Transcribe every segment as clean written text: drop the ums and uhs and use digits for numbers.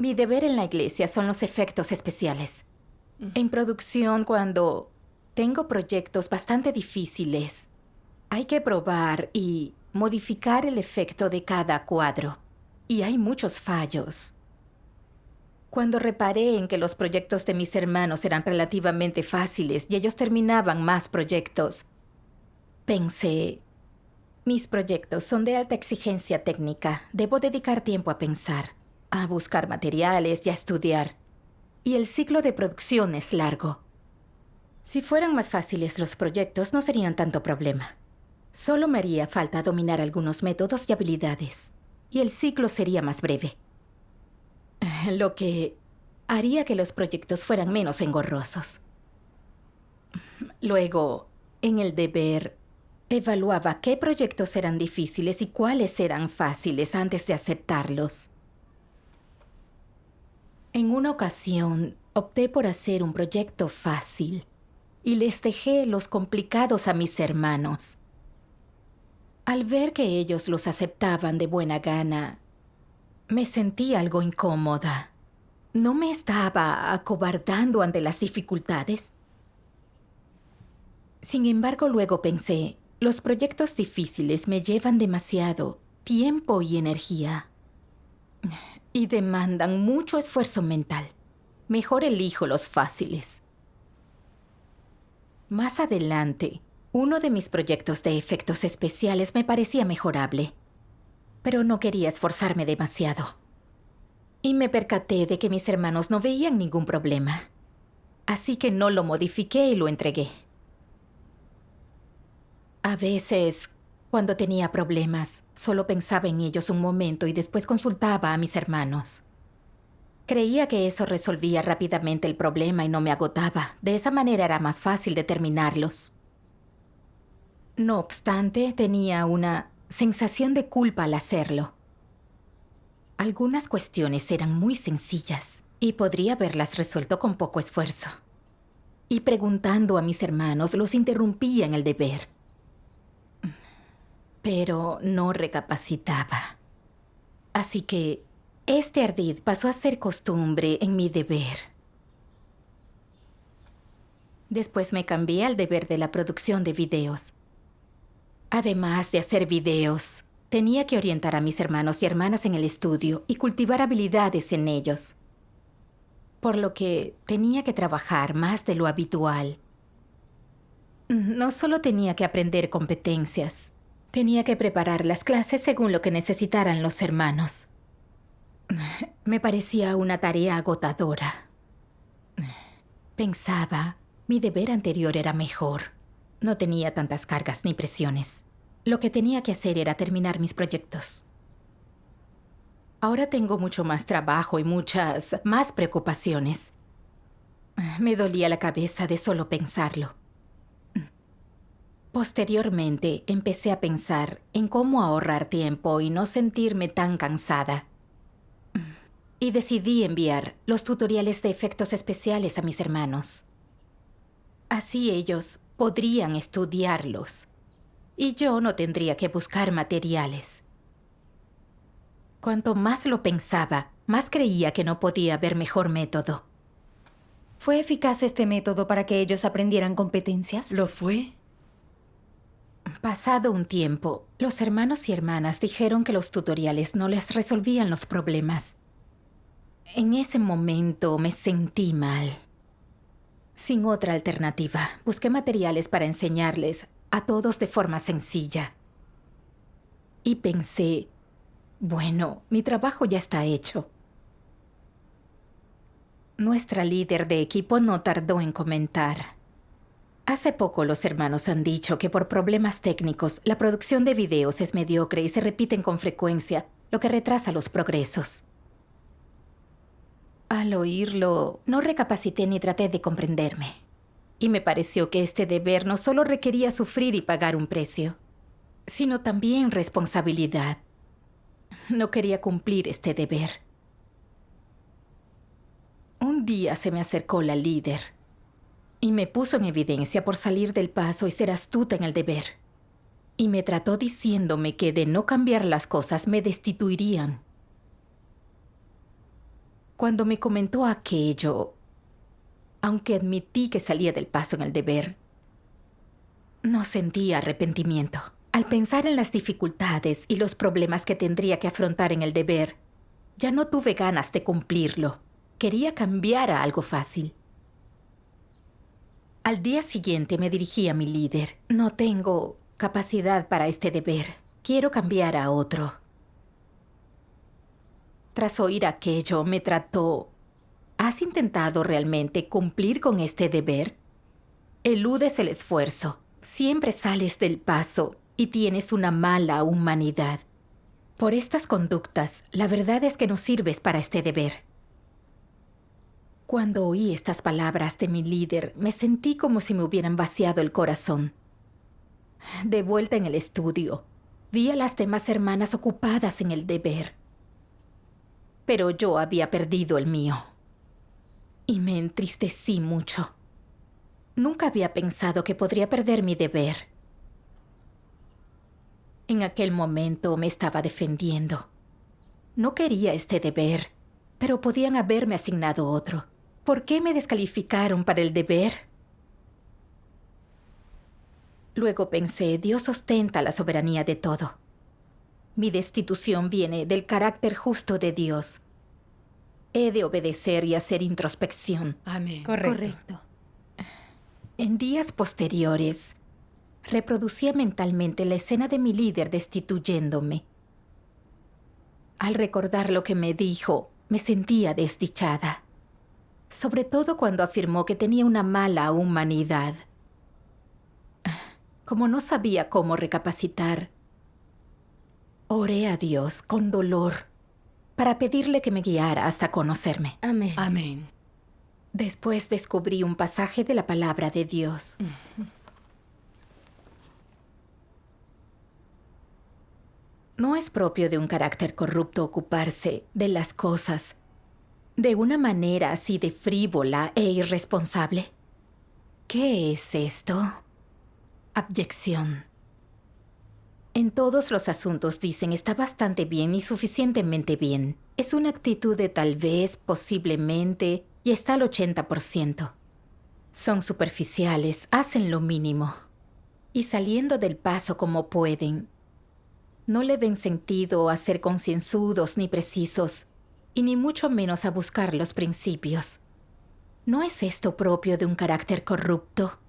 Mi deber en la iglesia son los efectos especiales. En producción, cuando tengo proyectos bastante difíciles, hay que probar y modificar el efecto de cada cuadro. Y hay muchos fallos. Cuando reparé en que los proyectos de mis hermanos eran relativamente fáciles y ellos terminaban más proyectos, pensé, mis proyectos son de alta exigencia técnica. Debo dedicar tiempo a pensar, a buscar materiales y a estudiar. Y el ciclo de producción es largo. Si fueran más fáciles los proyectos, no serían tanto problema. Solo me haría falta dominar algunos métodos y habilidades. Y el ciclo sería más breve. Lo que haría que los proyectos fueran menos engorrosos. Luego, en el deber, evaluaba qué proyectos eran difíciles y cuáles eran fáciles antes de aceptarlos. En una ocasión, opté por hacer un proyecto fácil y les dejé los complicados a mis hermanos. Al ver que ellos los aceptaban de buena gana, me sentí algo incómoda. ¿No me estaba acobardando ante las dificultades? Sin embargo, luego pensé, los proyectos difíciles me llevan demasiado tiempo y energía. Y demandan mucho esfuerzo mental. Mejor elijo los fáciles. Más adelante, uno de mis proyectos de efectos especiales me parecía mejorable, pero no quería esforzarme demasiado. Y me percaté de que mis hermanos no veían ningún problema. Así que no lo modifiqué y lo entregué. A veces, cuando tenía problemas, solo pensaba en ellos un momento y después consultaba a mis hermanos. Creía que eso resolvía rápidamente el problema y no me agotaba. De esa manera era más fácil determinarlos. No obstante, tenía una sensación de culpa al hacerlo. Algunas cuestiones eran muy sencillas y podría haberlas resuelto con poco esfuerzo. Y preguntando a mis hermanos, los interrumpía en el deber. Pero no recapacitaba. Así que este ardid pasó a ser costumbre en mi deber. Después me cambié al deber de la producción de videos. Además de hacer videos, tenía que orientar a mis hermanos y hermanas en el estudio y cultivar habilidades en ellos. Por lo que tenía que trabajar más de lo habitual. No solo tenía que aprender competencias, tenía que preparar las clases según lo que necesitaran los hermanos. Me parecía una tarea agotadora. Pensaba, mi deber anterior era mejor. No tenía tantas cargas ni presiones. Lo que tenía que hacer era terminar mis proyectos. Ahora tengo mucho más trabajo y muchas más preocupaciones. Me dolía la cabeza de solo pensarlo. Posteriormente, empecé a pensar en cómo ahorrar tiempo y no sentirme tan cansada. Y decidí enviar los tutoriales de efectos especiales a mis hermanos. Así ellos podrían estudiarlos. Y yo no tendría que buscar materiales. Cuanto más lo pensaba, más creía que no podía haber mejor método. ¿Fue eficaz este método para que ellos aprendieran competencias? ¿Lo fue? Pasado un tiempo, los hermanos y hermanas dijeron que los tutoriales no les resolvían los problemas. En ese momento me sentí mal. Sin otra alternativa, busqué materiales para enseñarles a todos de forma sencilla. Y pensé, bueno, mi trabajo ya está hecho. Nuestra líder de equipo no tardó en comentar. Hace poco los hermanos han dicho que por problemas técnicos, la producción de videos es mediocre y se repiten con frecuencia, lo que retrasa los progresos. Al oírlo, no recapacité ni traté de comprenderme. Y me pareció que este deber no solo requería sufrir y pagar un precio, sino también responsabilidad. No quería cumplir este deber. Un día se me acercó la líder y me puso en evidencia por salir del paso y ser astuta en el deber. Y me trató diciéndome que de no cambiar las cosas me destituirían. Cuando me comentó aquello, aunque admití que salía del paso en el deber, no sentí arrepentimiento. Al pensar en las dificultades y los problemas que tendría que afrontar en el deber, ya no tuve ganas de cumplirlo. Quería cambiar a algo fácil. Al día siguiente me dirigí a mi líder. No tengo capacidad para este deber. Quiero cambiar a otro. Tras oír aquello, me trató. ¿Has intentado realmente cumplir con este deber? Eludes el esfuerzo. Siempre sales del paso y tienes una mala humanidad. Por estas conductas, la verdad es que no sirves para este deber. Cuando oí estas palabras de mi líder, me sentí como si me hubieran vaciado el corazón. De vuelta en el estudio, vi a las demás hermanas ocupadas en el deber. Pero yo había perdido el mío. Y me entristecí mucho. Nunca había pensado que podría perder mi deber. En aquel momento me estaba defendiendo. No quería este deber, pero podían haberme asignado otro. ¿Por qué me descalificaron para el deber? Luego pensé, Dios ostenta la soberanía de todo. Mi destitución viene del carácter justo de Dios. He de obedecer y hacer introspección. Amén. Correcto. En días posteriores, reproducía mentalmente la escena de mi líder destituyéndome. Al recordar lo que me dijo, me sentía desdichada. Sobre todo cuando afirmó que tenía una mala humanidad. Como no sabía cómo recapacitar, oré a Dios con dolor para pedirle que me guiara hasta conocerme. Amén. Amén. Después descubrí un pasaje de la palabra de Dios. No es propio de un carácter corrupto ocuparse de las cosas de una manera así de frívola e irresponsable. ¿Qué es esto? Abyección. En todos los asuntos dicen está bastante bien y suficientemente bien. Es una actitud de tal vez, posiblemente, y está al 80%. Son superficiales, hacen lo mínimo. Y saliendo del paso como pueden, no le ven sentido a ser concienzudos ni precisos, y ni mucho menos a buscar los principios. ¿No es esto propio de un carácter corrupto?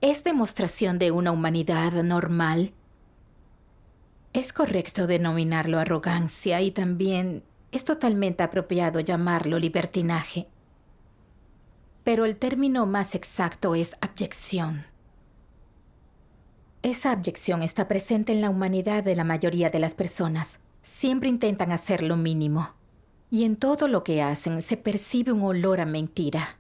¿Es demostración de una humanidad normal? Es correcto denominarlo arrogancia y también es totalmente apropiado llamarlo libertinaje. Pero el término más exacto es abyección. Esa abyección está presente en la humanidad de la mayoría de las personas. Siempre intentan hacer lo mínimo. Y en todo lo que hacen se percibe un olor a mentira.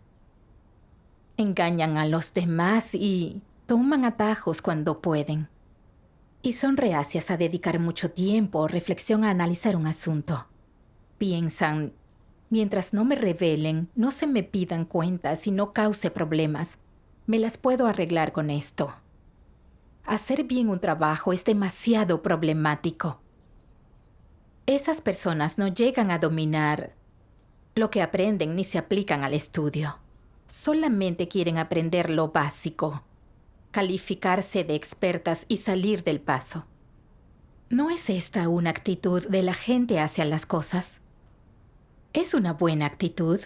Engañan a los demás y toman atajos cuando pueden. Y son reacias a dedicar mucho tiempo o reflexión a analizar un asunto. Piensan, mientras no me revelen, no se me pidan cuentas y no cause problemas, me las puedo arreglar con esto. Hacer bien un trabajo es demasiado problemático. Esas personas no llegan a dominar lo que aprenden ni se aplican al estudio. Solamente quieren aprender lo básico, calificarse de expertas y salir del paso. ¿No es esta una actitud de la gente hacia las cosas? ¿Es una buena actitud?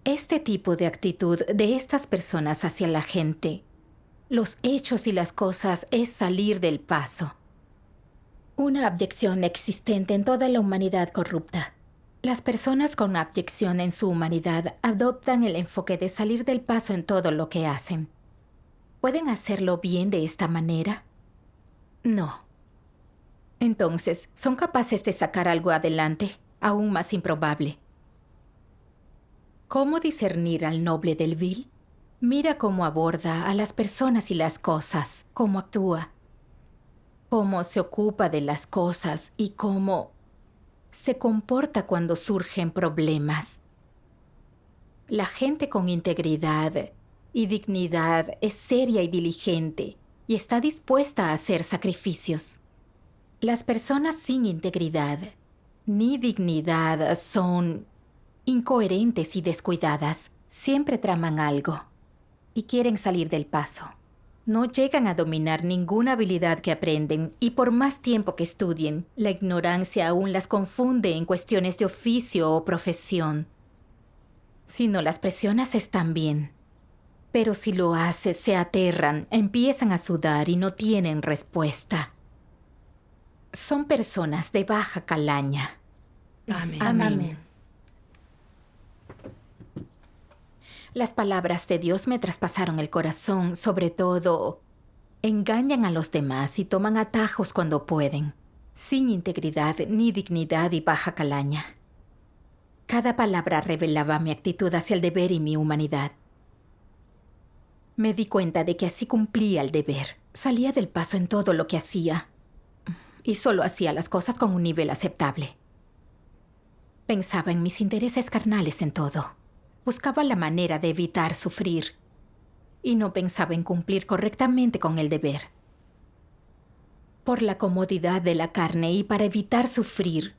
Este tipo de actitud de estas personas hacia la gente, los hechos y las cosas es salir del paso. Una abyección existente en toda la humanidad corrupta. Las personas con abyección en su humanidad adoptan el enfoque de salir del paso en todo lo que hacen. ¿Pueden hacerlo bien de esta manera? No. Entonces, ¿son capaces de sacar algo adelante, aún más improbable? ¿Cómo discernir al noble del vil? Mira cómo aborda a las personas y las cosas, cómo actúa, cómo se ocupa de las cosas y cómo se comporta cuando surgen problemas. La gente con integridad y dignidad es seria y diligente y está dispuesta a hacer sacrificios. Las personas sin integridad ni dignidad son incoherentes y descuidadas. Siempre traman algo y quieren salir del paso. No llegan a dominar ninguna habilidad que aprenden y por más tiempo que estudien, la ignorancia aún las confunde en cuestiones de oficio o profesión. Si no las presionas están bien, pero si lo haces se aterran, empiezan a sudar y no tienen respuesta. Son personas de baja calaña. Amén. Amén. Las palabras de Dios me traspasaron el corazón, sobre todo, engañan a los demás y toman atajos cuando pueden, sin integridad ni dignidad y baja calaña. Cada palabra revelaba mi actitud hacia el deber y mi humanidad. Me di cuenta de que así cumplía el deber. Salía del paso en todo lo que hacía y solo hacía las cosas con un nivel aceptable. Pensaba en mis intereses carnales en todo. Buscaba la manera de evitar sufrir y no pensaba en cumplir correctamente con el deber. Por la comodidad de la carne y para evitar sufrir,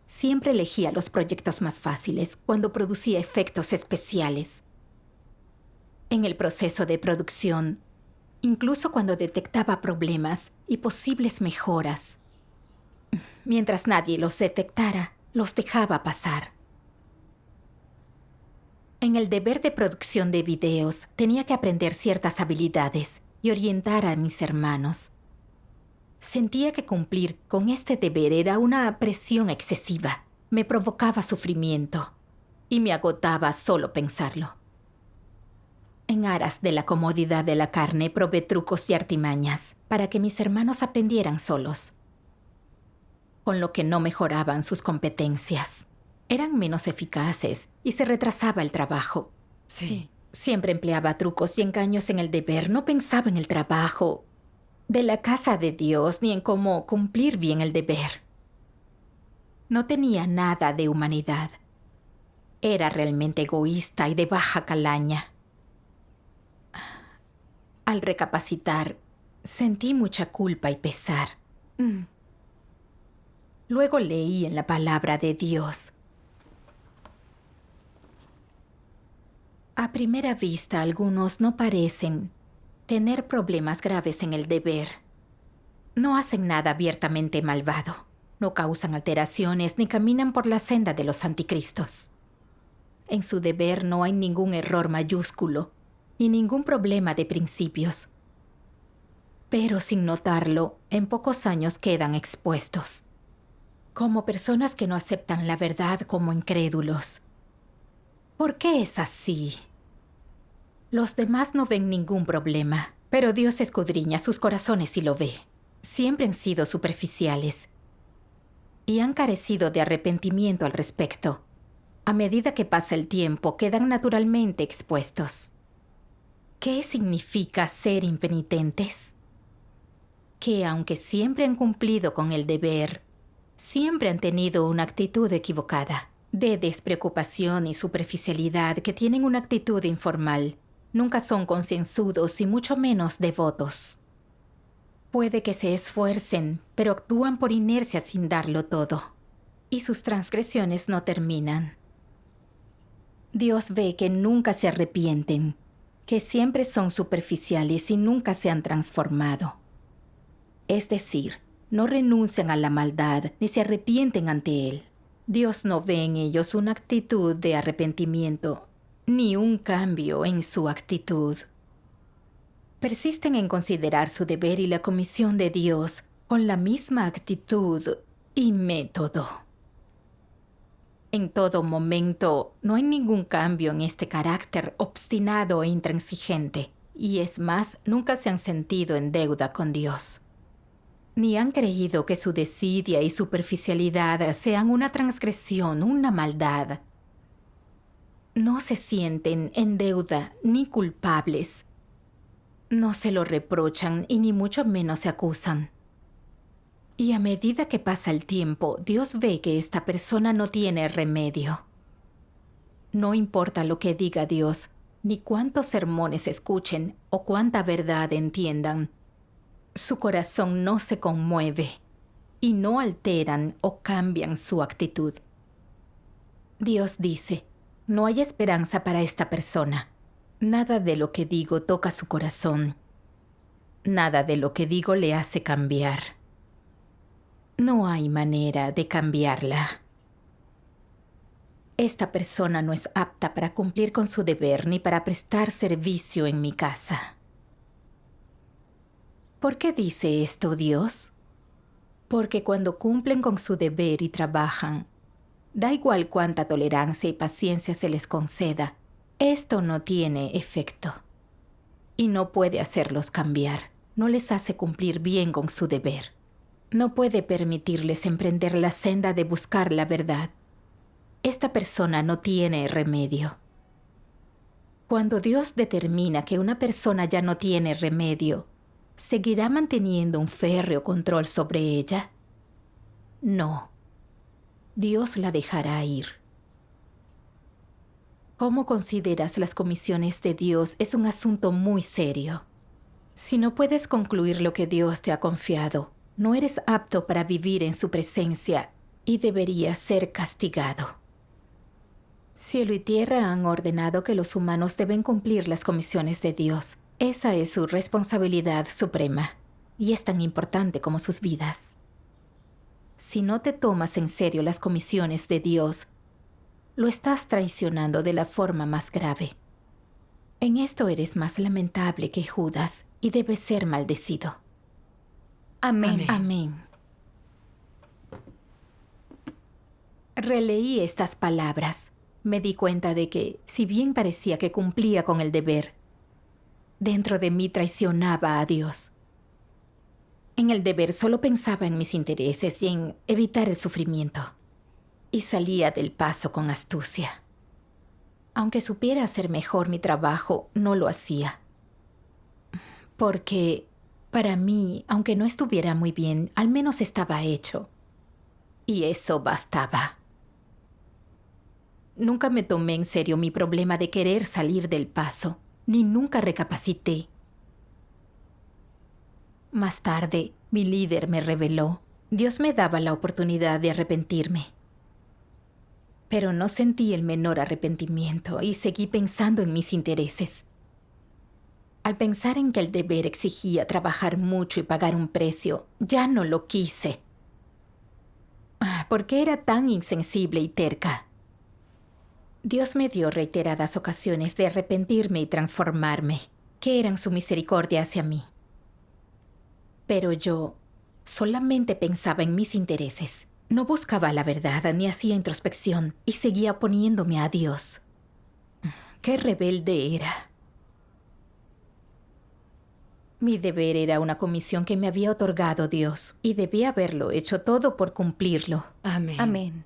siempre elegía los proyectos más fáciles cuando producía efectos especiales. En el proceso de producción, incluso cuando detectaba problemas y posibles mejoras, mientras nadie los detectara, los dejaba pasar. En el deber de producción de videos, tenía que aprender ciertas habilidades y orientar a mis hermanos. Sentía que cumplir con este deber era una presión excesiva. Me provocaba sufrimiento y me agotaba solo pensarlo. En aras de la comodidad de la carne, probé trucos y artimañas para que mis hermanos aprendieran solos, con lo que no mejoraban sus competencias. Eran menos eficaces y se retrasaba el trabajo. Sí. Siempre empleaba trucos y engaños en el deber. No pensaba en el trabajo de la casa de Dios ni en cómo cumplir bien el deber. No tenía nada de humanidad. Era realmente egoísta y de baja calaña. Al recapacitar, sentí mucha culpa y pesar. Luego leí en la palabra de Dios. A primera vista, algunos no parecen tener problemas graves en el deber. No hacen nada abiertamente malvado. No causan alteraciones ni caminan por la senda de los anticristos. En su deber no hay ningún error mayúsculo ni ningún problema de principios. Pero sin notarlo, en pocos años quedan expuestos, como personas que no aceptan la verdad, como incrédulos. ¿Por qué es así? Los demás no ven ningún problema, pero Dios escudriña sus corazones y lo ve. Siempre han sido superficiales y han carecido de arrepentimiento al respecto. A medida que pasa el tiempo, quedan naturalmente expuestos. ¿Qué significa ser impenitentes? Que aunque siempre han cumplido con el deber, siempre han tenido una actitud equivocada, de despreocupación y superficialidad, que tienen una actitud informal. Nunca son concienzudos y mucho menos devotos. Puede que se esfuercen, pero actúan por inercia sin darlo todo. Y sus transgresiones no terminan. Dios ve que nunca se arrepienten, que siempre son superficiales y nunca se han transformado. Es decir, no renuncian a la maldad ni se arrepienten ante Él. Dios no ve en ellos una actitud de arrepentimiento, ni un cambio en su actitud. Persisten en considerar su deber y la comisión de Dios con la misma actitud y método. En todo momento, no hay ningún cambio en este carácter obstinado e intransigente, y es más, nunca se han sentido en deuda con Dios. Ni han creído que su desidia y superficialidad sean una transgresión, una maldad. No se sienten en deuda ni culpables. No se lo reprochan y ni mucho menos se acusan. Y a medida que pasa el tiempo, Dios ve que esta persona no tiene remedio. No importa lo que diga Dios, ni cuántos sermones escuchen o cuánta verdad entiendan. Su corazón no se conmueve. y no alteran o cambian su actitud. Dios dice, no hay esperanza para esta persona. Nada de lo que digo toca su corazón. Nada de lo que digo le hace cambiar. No hay manera de cambiarla. Esta persona no es apta para cumplir con su deber ni para prestar servicio en mi casa. ¿Por qué dice esto Dios? Porque cuando cumplen con su deber y trabajan, da igual cuánta tolerancia y paciencia se les conceda, esto no tiene efecto. Y no puede hacerlos cambiar, no les hace cumplir bien con su deber. No puede permitirles emprender la senda de buscar la verdad. Esta persona no tiene remedio. Cuando Dios determina que una persona ya no tiene remedio, ¿seguirá manteniendo un férreo control sobre ella? No. Dios la dejará ir. ¿Cómo consideras las comisiones de Dios? Es un asunto muy serio. Si no puedes concluir lo que Dios te ha confiado, no eres apto para vivir en su presencia y deberías ser castigado. Cielo y tierra han ordenado que los humanos deben cumplir las comisiones de Dios. Esa es su responsabilidad suprema y es tan importante como sus vidas. Si no te tomas en serio las comisiones de Dios, lo estás traicionando de la forma más grave. En esto eres más lamentable que Judas y debes ser maldecido. Amén. Amén. Releí estas palabras. Me di cuenta de que, si bien parecía que cumplía con el deber, dentro de mí traicionaba a Dios. En el deber solo pensaba en mis intereses y en evitar el sufrimiento. Y salía del paso con astucia. Aunque supiera hacer mejor mi trabajo, no lo hacía. Porque, para mí, aunque no estuviera muy bien, al menos estaba hecho. Y eso bastaba. Nunca me tomé en serio mi problema de querer salir del paso, ni nunca recapacité. Más tarde, mi líder me reveló. Dios me daba la oportunidad de arrepentirme. Pero no sentí el menor arrepentimiento y seguí pensando en mis intereses. Al pensar en que el deber exigía trabajar mucho y pagar un precio, ya no lo quise. ¿Por qué era tan insensible y terca? Dios me dio reiteradas ocasiones de arrepentirme y transformarme, que eran su misericordia hacia mí. Pero yo solamente pensaba en mis intereses. No buscaba la verdad ni hacía introspección y seguía oponiéndome a Dios. ¡Qué rebelde era! Mi deber era una comisión que me había otorgado Dios y debía haberlo hecho todo por cumplirlo. Amén. Amén.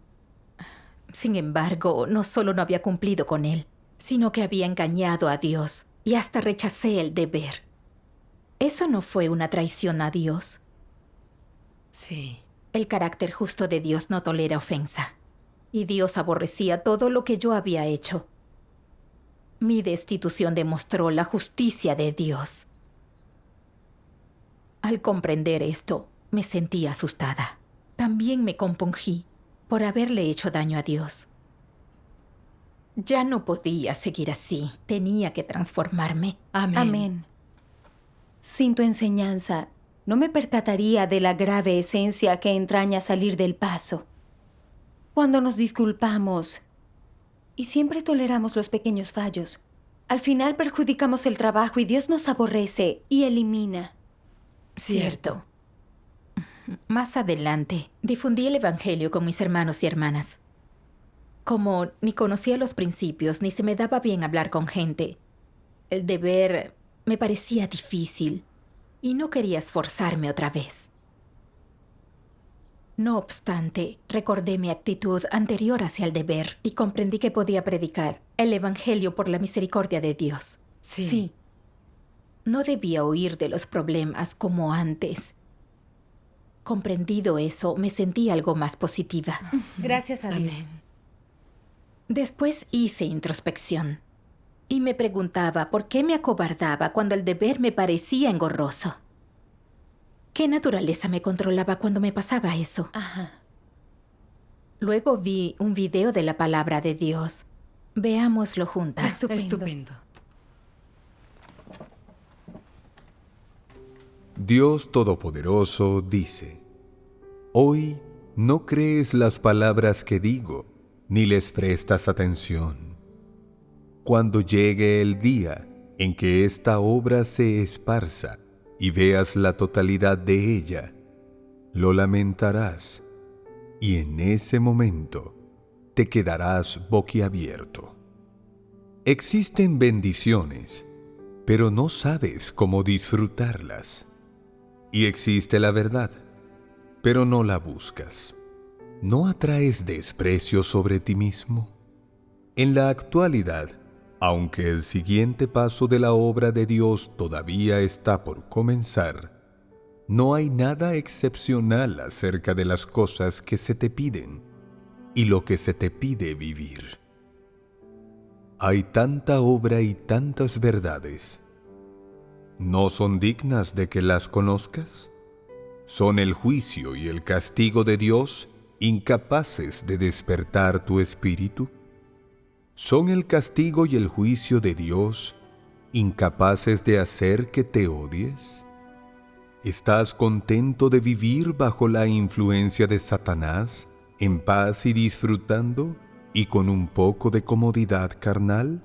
Sin embargo, no solo no había cumplido con él, sino que había engañado a Dios y hasta rechacé el deber. ¿Eso no fue una traición a Dios? Sí. El carácter justo de Dios no tolera ofensa, y Dios aborrecía todo lo que yo había hecho. Mi destitución demostró la justicia de Dios. Al comprender esto, me sentí asustada. También me compungí por haberle hecho daño a Dios. Ya no podía seguir así. Tenía que transformarme. Amén. Amén. Sin tu enseñanza, no me percataría de la grave esencia que entraña salir del paso. Cuando nos disculpamos y siempre toleramos los pequeños fallos, al final perjudicamos el trabajo y Dios nos aborrece y elimina. Cierto. Más adelante, difundí el Evangelio con mis hermanos y hermanas. Como ni conocía los principios ni se me daba bien hablar con gente, el deber me parecía difícil y no quería esforzarme otra vez. No obstante, recordé mi actitud anterior hacia el deber y comprendí que podía predicar el Evangelio por la misericordia de Dios. Sí. No debía huir de los problemas como antes. Comprendido eso, me sentí algo más positiva. Gracias a Dios. Amén. Después hice introspección y me preguntaba por qué me acobardaba cuando el deber me parecía engorroso. ¿Qué naturaleza me controlaba cuando me pasaba eso? Ajá. Luego vi un video de la palabra de Dios. Veámoslo juntas. Estupendo. Dios Todopoderoso dice: Hoy no crees las palabras que digo, ni les prestas atención. Cuando llegue el día en que esta obra se esparza y veas la totalidad de ella, lo lamentarás, y en ese momento te quedarás boquiabierto. Existen bendiciones, pero no sabes cómo disfrutarlas. Y existe la verdad, pero no la buscas. ¿No atraes desprecio sobre ti mismo? En la actualidad, aunque el siguiente paso de la obra de Dios todavía está por comenzar, no hay nada excepcional acerca de las cosas que se te piden y lo que se te pide vivir. Hay tanta obra y tantas verdades. ¿No son dignas de que las conozcas? ¿Son el juicio y el castigo de Dios incapaces de despertar tu espíritu? ¿Son el castigo y el juicio de Dios incapaces de hacer que te odies? ¿Estás contento de vivir bajo la influencia de Satanás, en paz y disfrutando, y con un poco de comodidad carnal?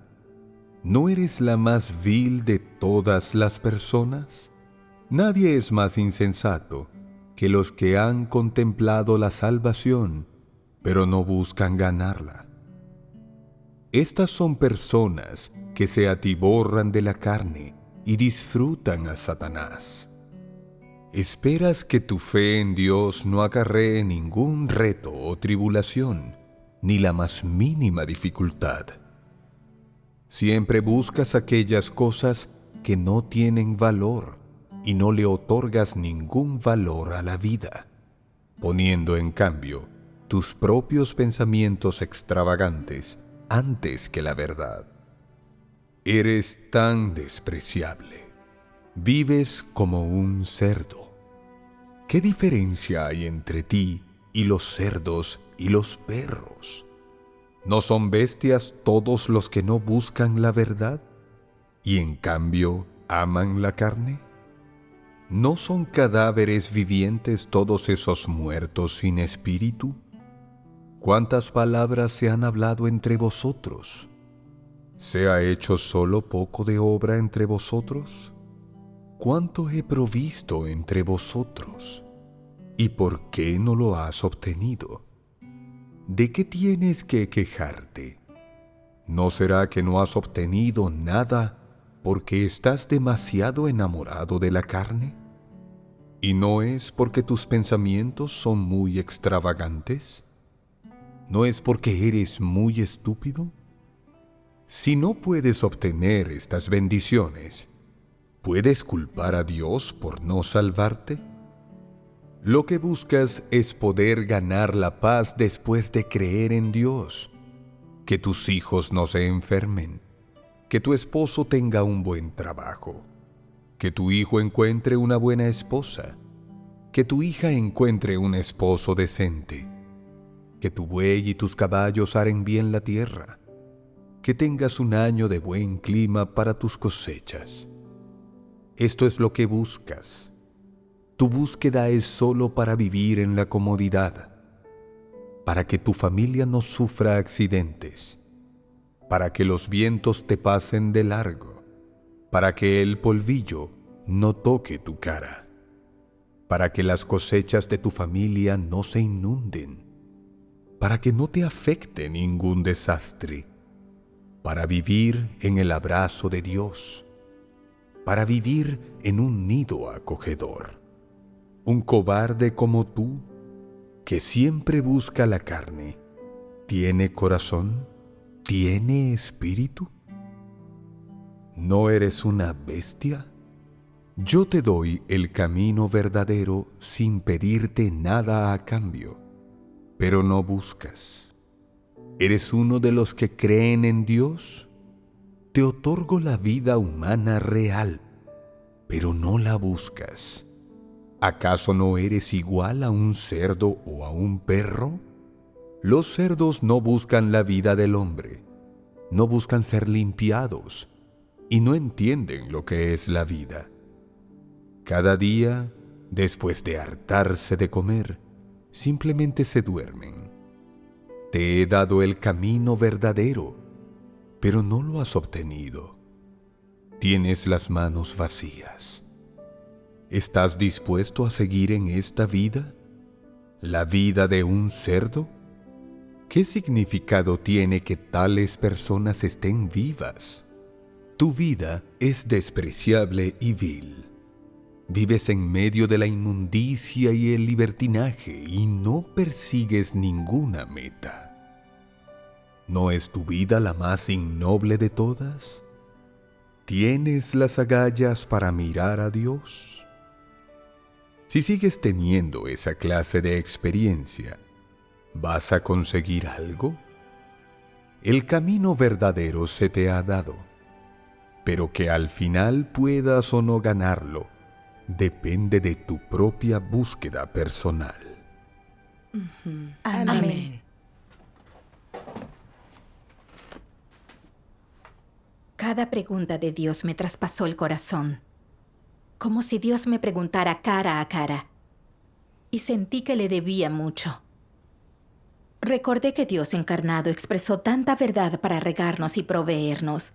¿No eres la más vil de todas las personas? Nadie es más insensato que los que han contemplado la salvación, pero no buscan ganarla. Estas son personas que se atiborran de la carne y disfrutan a Satanás. ¿Esperas que tu fe en Dios no acarree ningún reto o tribulación, ni la más mínima dificultad? Siempre buscas aquellas cosas que no tienen valor y no le otorgas ningún valor a la vida, poniendo en cambio tus propios pensamientos extravagantes antes que la verdad. Eres tan despreciable. Vives como un cerdo. ¿Qué diferencia hay entre ti y los cerdos y los perros? ¿No son bestias todos los que no buscan la verdad y en cambio aman la carne? ¿No son cadáveres vivientes todos esos muertos sin espíritu? ¿Cuántas palabras se han hablado entre vosotros? ¿Se ha hecho solo poco de obra entre vosotros? ¿Cuánto he provisto entre vosotros? ¿Y por qué no lo has obtenido? ¿De qué tienes que quejarte? ¿No será que no has obtenido nada porque estás demasiado enamorado de la carne? ¿Y no es porque tus pensamientos son muy extravagantes? ¿No es porque eres muy estúpido? Si no puedes obtener estas bendiciones, ¿puedes culpar a Dios por no salvarte? Lo que buscas es poder ganar la paz después de creer en Dios, que tus hijos no se enfermen, que tu esposo tenga un buen trabajo, que tu hijo encuentre una buena esposa, que tu hija encuentre un esposo decente, que tu buey y tus caballos aren bien la tierra, que tengas un año de buen clima para tus cosechas. Esto es lo que buscas. Tu búsqueda es solo para vivir en la comodidad, para que tu familia no sufra accidentes, para que los vientos te pasen de largo, para que el polvillo no toque tu cara, para que las cosechas de tu familia no se inunden, para que no te afecte ningún desastre, para vivir en el abrazo de Dios, para vivir en un nido acogedor. Un cobarde como tú, que siempre busca la carne, ¿tiene corazón? ¿Tiene espíritu? ¿No eres una bestia? Yo te doy el camino verdadero sin pedirte nada a cambio, pero no buscas. ¿Eres uno de los que creen en Dios? Te otorgo la vida humana real, pero no la buscas. ¿Acaso no eres igual a un cerdo o a un perro? Los cerdos no buscan la vida del hombre, no buscan ser limpiados y no entienden lo que es la vida. Cada día, después de hartarse de comer, simplemente se duermen. Te he dado el camino verdadero, pero no lo has obtenido. Tienes las manos vacías. ¿Estás dispuesto a seguir en esta vida? ¿La vida de un cerdo? ¿Qué significado tiene que tales personas estén vivas? Tu vida es despreciable y vil. Vives en medio de la inmundicia y el libertinaje y no persigues ninguna meta. ¿No es tu vida la más innoble de todas? ¿Tienes las agallas para mirar a Dios? Si sigues teniendo esa clase de experiencia, ¿vas a conseguir algo? El camino verdadero se te ha dado, pero que al final puedas o no ganarlo depende de tu propia búsqueda personal. Amén. Cada pregunta de Dios me traspasó el corazón, como si Dios me preguntara cara a cara, y sentí que le debía mucho. Recordé que Dios encarnado expresó tanta verdad para regarnos y proveernos,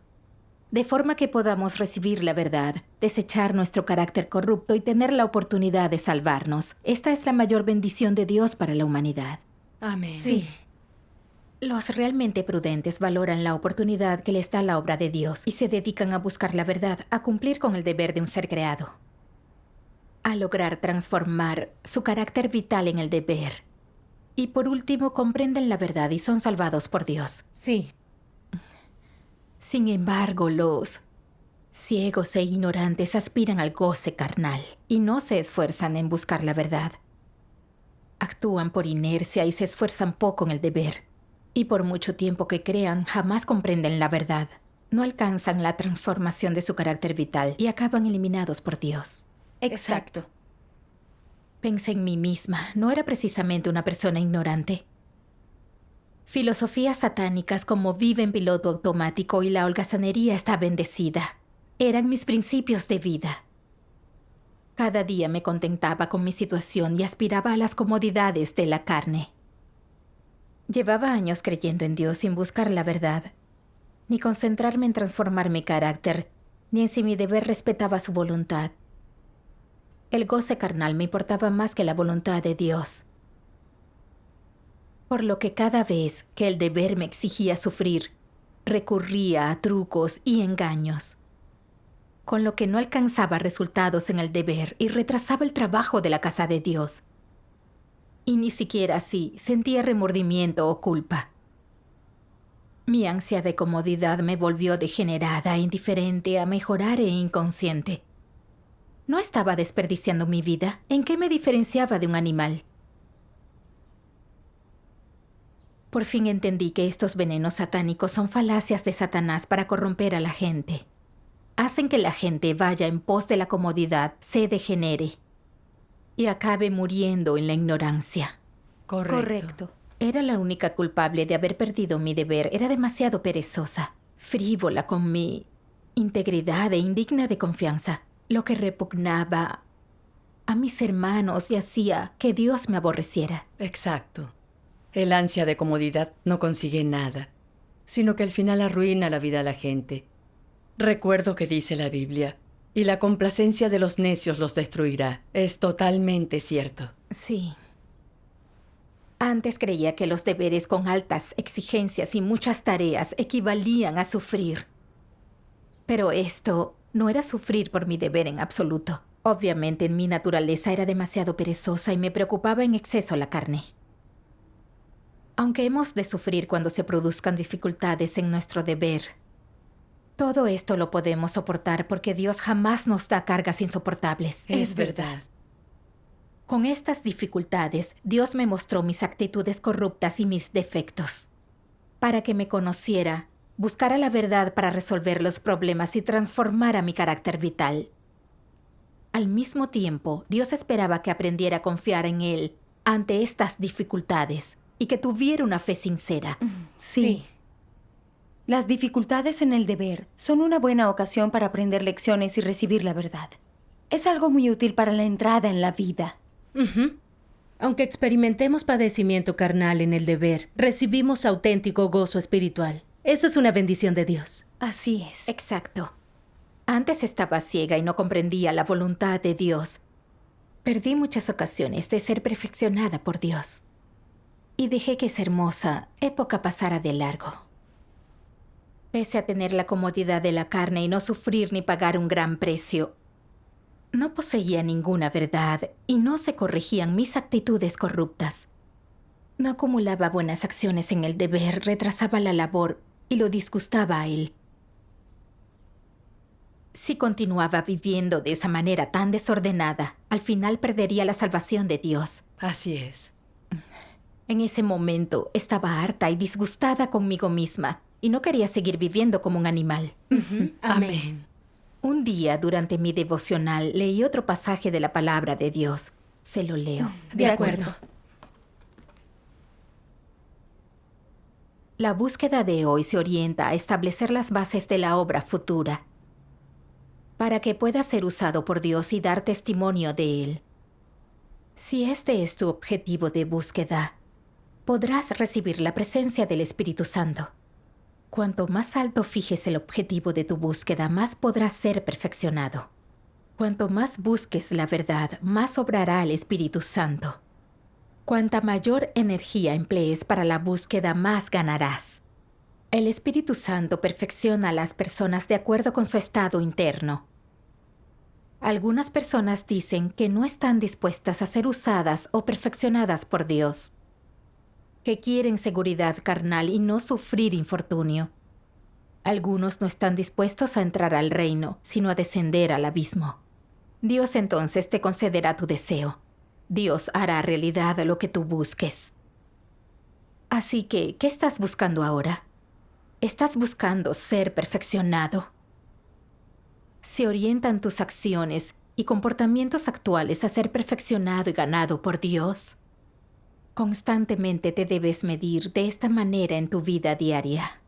de forma que podamos recibir la verdad, desechar nuestro carácter corrupto y tener la oportunidad de salvarnos. Esta es la mayor bendición de Dios para la humanidad. Amén. Sí. Los realmente prudentes valoran la oportunidad que les da la obra de Dios y se dedican a buscar la verdad, a cumplir con el deber de un ser creado, a lograr transformar su carácter vital en el deber. Y por último, comprenden la verdad y son salvados por Dios. Sí. Sin embargo, los ciegos e ignorantes aspiran al goce carnal y no se esfuerzan en buscar la verdad. Actúan por inercia y se esfuerzan poco en el deber. Y por mucho tiempo que crean, jamás comprenden la verdad. No alcanzan la transformación de su carácter vital y acaban eliminados por Dios. Exacto. Pensé en mí misma. No era precisamente una persona ignorante. Filosofías satánicas como vive en piloto automático y la holgazanería está bendecida eran mis principios de vida. Cada día me contentaba con mi situación y aspiraba a las comodidades de la carne. Llevaba años creyendo en Dios sin buscar la verdad, ni concentrarme en transformar mi carácter, ni en si mi deber respetaba su voluntad. El goce carnal me importaba más que la voluntad de Dios. Por lo que cada vez que el deber me exigía sufrir, recurría a trucos y engaños, con lo que no alcanzaba resultados en el deber y retrasaba el trabajo de la casa de Dios. Y ni siquiera así sentía remordimiento o culpa. Mi ansia de comodidad me volvió degenerada, indiferente a mejorar e inconsciente. No estaba desperdiciando mi vida. ¿En qué me diferenciaba de un animal? Por fin entendí que estos venenos satánicos son falacias de Satanás para corromper a la gente. Hacen que la gente vaya en pos de la comodidad, se degenere y acabe muriendo en la ignorancia. Correcto. Era la única culpable de haber perdido mi deber. Era demasiado perezosa, frívola con mi integridad e indigna de confianza, lo que repugnaba a mis hermanos y hacía que Dios me aborreciera. Exacto. El ansia de comodidad no consigue nada, sino que al final arruina la vida a la gente. Recuerdo que dice la Biblia, y la complacencia de los necios los destruirá. Es totalmente cierto. Sí. Antes creía que los deberes con altas exigencias y muchas tareas equivalían a sufrir. Pero esto no era sufrir por mi deber en absoluto. Obviamente en mi naturaleza era demasiado perezosa y me preocupaba en exceso la carne. Aunque hemos de sufrir cuando se produzcan dificultades en nuestro deber, todo esto lo podemos soportar porque Dios jamás nos da cargas insoportables. Es verdad. Con estas dificultades, Dios me mostró mis actitudes corruptas y mis defectos. Para que me conociera, buscara la verdad para resolver los problemas y transformara mi carácter vital. Al mismo tiempo, Dios esperaba que aprendiera a confiar en Él ante estas dificultades y que tuviera una fe sincera. Sí. Las dificultades en el deber son una buena ocasión para aprender lecciones y recibir la verdad. Es algo muy útil para la entrada en la vida. Ujú. Aunque experimentemos padecimiento carnal en el deber, recibimos auténtico gozo espiritual. Eso es una bendición de Dios. Así es. Exacto. Antes estaba ciega y no comprendía la voluntad de Dios. Perdí muchas ocasiones de ser perfeccionada por Dios. Y dejé que esa hermosa época pasara de largo. Pese a tener la comodidad de la carne y no sufrir ni pagar un gran precio, no poseía ninguna verdad y no se corregían mis actitudes corruptas. No acumulaba buenas acciones en el deber, retrasaba la labor y lo disgustaba a él. Si continuaba viviendo de esa manera tan desordenada, al final perdería la salvación de Dios. Así es. En ese momento estaba harta y disgustada conmigo misma y no quería seguir viviendo como un animal. Amén. Un día, durante mi devocional, leí otro pasaje de la palabra de Dios. Se lo leo. De acuerdo. La búsqueda de hoy se orienta a establecer las bases de la obra futura, para que pueda ser usado por Dios y dar testimonio de Él. Si este es tu objetivo de búsqueda, podrás recibir la presencia del Espíritu Santo. Cuanto más alto fijes el objetivo de tu búsqueda, más podrás ser perfeccionado. Cuanto más busques la verdad, más obrará el Espíritu Santo. Cuanta mayor energía emplees para la búsqueda, más ganarás. El Espíritu Santo perfecciona a las personas de acuerdo con su estado interno. Algunas personas dicen que no están dispuestas a ser usadas o perfeccionadas por Dios, que quieren seguridad carnal y no sufrir infortunio. Algunos no están dispuestos a entrar al reino, sino a descender al abismo. Dios entonces te concederá tu deseo. Dios hará realidad lo que tú busques. Así que, ¿qué estás buscando ahora? ¿Estás buscando ser perfeccionado? ¿Se orientan tus acciones y comportamientos actuales a ser perfeccionado y ganado por Dios? Constantemente te debes medir de esta manera en tu vida diaria.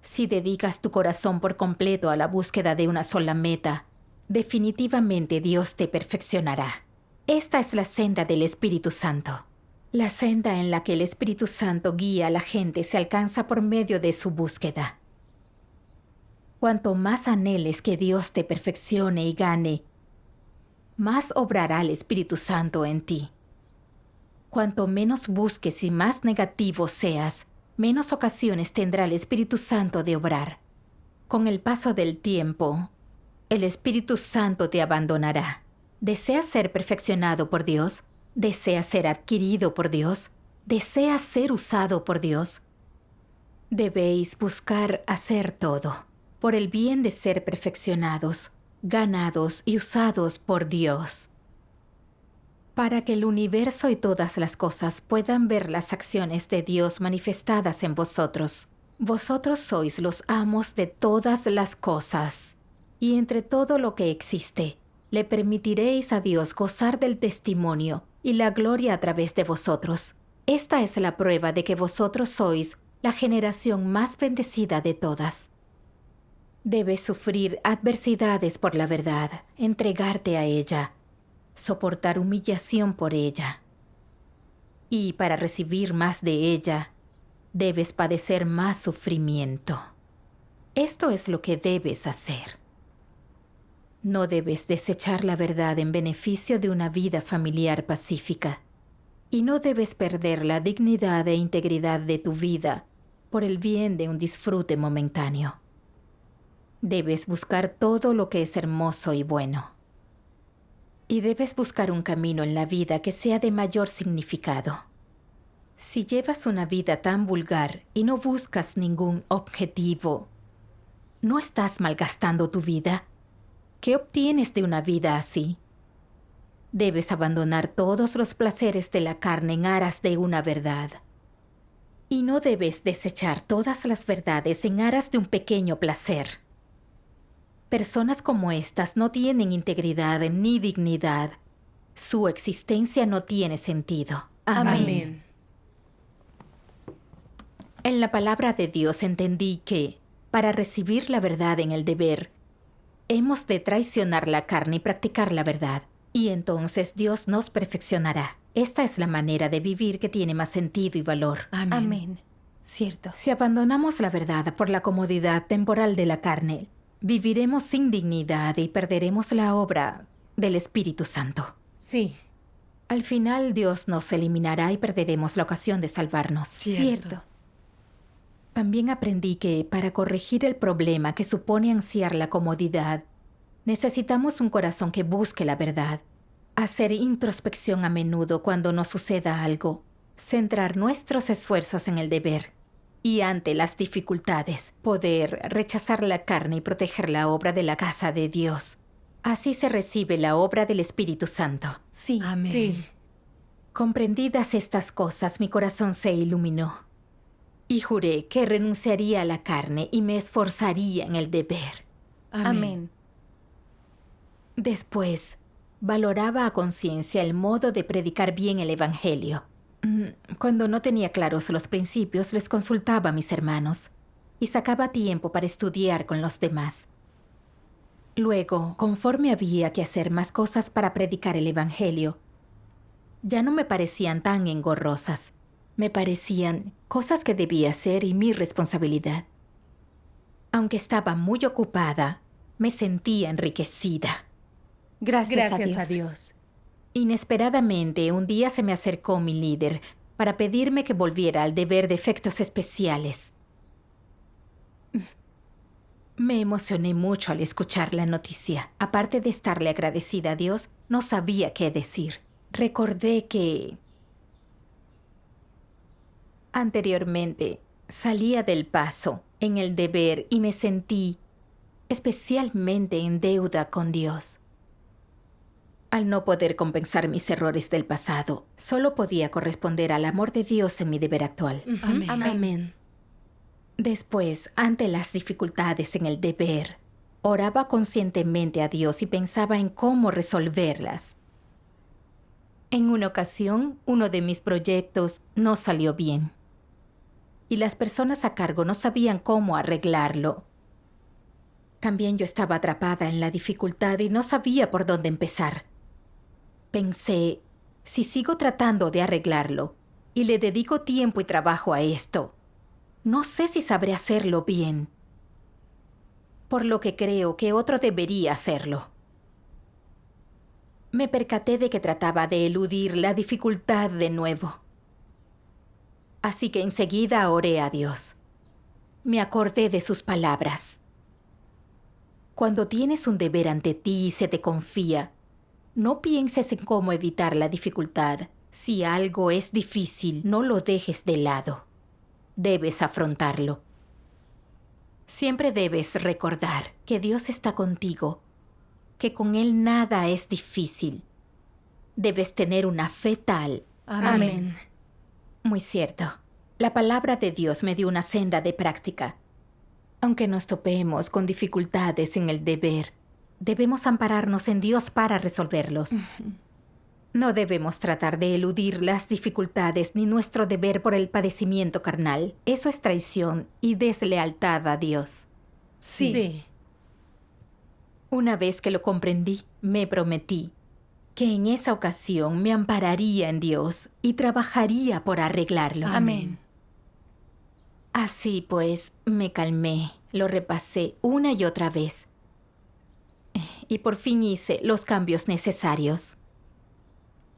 Si dedicas tu corazón por completo a la búsqueda de una sola meta, definitivamente Dios te perfeccionará. Esta es la senda del Espíritu Santo. La senda en la que el Espíritu Santo guía a la gente se alcanza por medio de su búsqueda. Cuanto más anheles que Dios te perfeccione y gane, más obrará el Espíritu Santo en ti. Cuanto menos busques y más negativo seas, menos ocasiones tendrá el Espíritu Santo de obrar. Con el paso del tiempo, el Espíritu Santo te abandonará. ¿Deseas ser perfeccionado por Dios? ¿Deseas ser adquirido por Dios? ¿Deseas ser usado por Dios? Debéis buscar hacer todo por el bien de ser perfeccionados, ganados y usados por Dios, para que el universo y todas las cosas puedan ver las acciones de Dios manifestadas en vosotros. Vosotros sois los amos de todas las cosas, y entre todo lo que existe, le permitiréis a Dios gozar del testimonio y la gloria a través de vosotros. Esta es la prueba de que vosotros sois la generación más bendecida de todas. Debes sufrir adversidades por la verdad, entregarte a ella, soportar humillación por ella. Y para recibir más de ella, debes padecer más sufrimiento. Esto es lo que debes hacer. No debes desechar la verdad en beneficio de una vida familiar pacífica. Y no debes perder la dignidad e integridad de tu vida por el bien de un disfrute momentáneo. Debes buscar todo lo que es hermoso y bueno. Y debes buscar un camino en la vida que sea de mayor significado. Si llevas una vida tan vulgar y no buscas ningún objetivo, ¿no estás malgastando tu vida? ¿Qué obtienes de una vida así? Debes abandonar todos los placeres de la carne en aras de una verdad. Y no debes desechar todas las verdades en aras de un pequeño placer. Personas como estas no tienen integridad ni dignidad. Su existencia no tiene sentido. Amén. En la palabra de Dios entendí que, para recibir la verdad en el deber, hemos de traicionar la carne y practicar la verdad. Y entonces Dios nos perfeccionará. Esta es la manera de vivir que tiene más sentido y valor. Amén. Cierto. Si abandonamos la verdad por la comodidad temporal de la carne, viviremos sin dignidad y perderemos la obra del Espíritu Santo. Sí. Al final Dios nos eliminará y perderemos la ocasión de salvarnos. Cierto. También aprendí que para corregir el problema que supone ansiar la comodidad, necesitamos un corazón que busque la verdad, hacer introspección a menudo cuando nos suceda algo, centrar nuestros esfuerzos en el deber y ante las dificultades, poder rechazar la carne y proteger la obra de la casa de Dios. Así se recibe la obra del Espíritu Santo. Sí. Amén. Sí. Comprendidas estas cosas, mi corazón se iluminó. Y juré que renunciaría a la carne y me esforzaría en el deber. Amén. Después, valoraba a conciencia el modo de predicar bien el Evangelio. Cuando no tenía claros los principios, les consultaba a mis hermanos y sacaba tiempo para estudiar con los demás. Luego, conforme había que hacer más cosas para predicar el Evangelio, ya no me parecían tan engorrosas. Me parecían cosas que debía hacer y mi responsabilidad. Aunque estaba muy ocupada, me sentía enriquecida. Gracias Gracias a Dios. Inesperadamente, un día se me acercó mi líder para pedirme que volviera al deber de efectos especiales. Me emocioné mucho al escuchar la noticia. Aparte de estarle agradecida a Dios, no sabía qué decir. Recordé que anteriormente salía del paso en el deber y me sentí especialmente en deuda con Dios. Al no poder compensar mis errores del pasado, solo podía corresponder al amor de Dios en mi deber actual. Amén. Amén. Después, ante las dificultades en el deber, oraba conscientemente a Dios y pensaba en cómo resolverlas. En una ocasión, uno de mis proyectos no salió bien y las personas a cargo no sabían cómo arreglarlo. También yo estaba atrapada en la dificultad y no sabía por dónde empezar. Pensé, si sigo tratando de arreglarlo y le dedico tiempo y trabajo a esto, no sé si sabré hacerlo bien. Por lo que creo que otro debería hacerlo. Me percaté de que trataba de eludir la dificultad de nuevo. Así que enseguida oré a Dios. Me acordé de sus palabras. Cuando tienes un deber ante ti y se te confía, no pienses en cómo evitar la dificultad. Si algo es difícil, no lo dejes de lado. Debes afrontarlo. Siempre debes recordar que Dios está contigo, que con Él nada es difícil. Debes tener una fe tal. Amén. Muy cierto. La palabra de Dios me dio una senda de práctica. Aunque nos topemos con dificultades en el deber, debemos ampararnos en Dios para resolverlos. No debemos tratar de eludir las dificultades ni nuestro deber por el padecimiento carnal. Eso es traición y deslealtad a Dios. Sí. Una vez que lo comprendí, me prometí que en esa ocasión me ampararía en Dios y trabajaría por arreglarlo. Amén. Así pues, me calmé, lo repasé una y otra vez. Y por fin hice los cambios necesarios.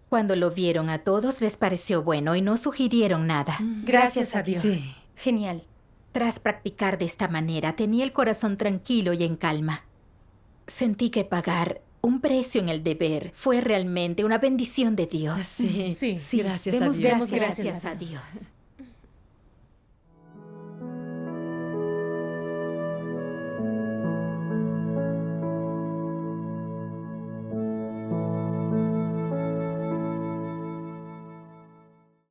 Cuando lo vieron a todos les pareció bueno y no sugirieron nada. Gracias a Dios. Sí. Genial. Tras practicar de esta manera, tenía el corazón tranquilo y en calma. Sentí que pagar un precio en el deber fue realmente una bendición de Dios. Sí. Sí. Gracias a Demos Dios. Demos Gracias gracias a Dios.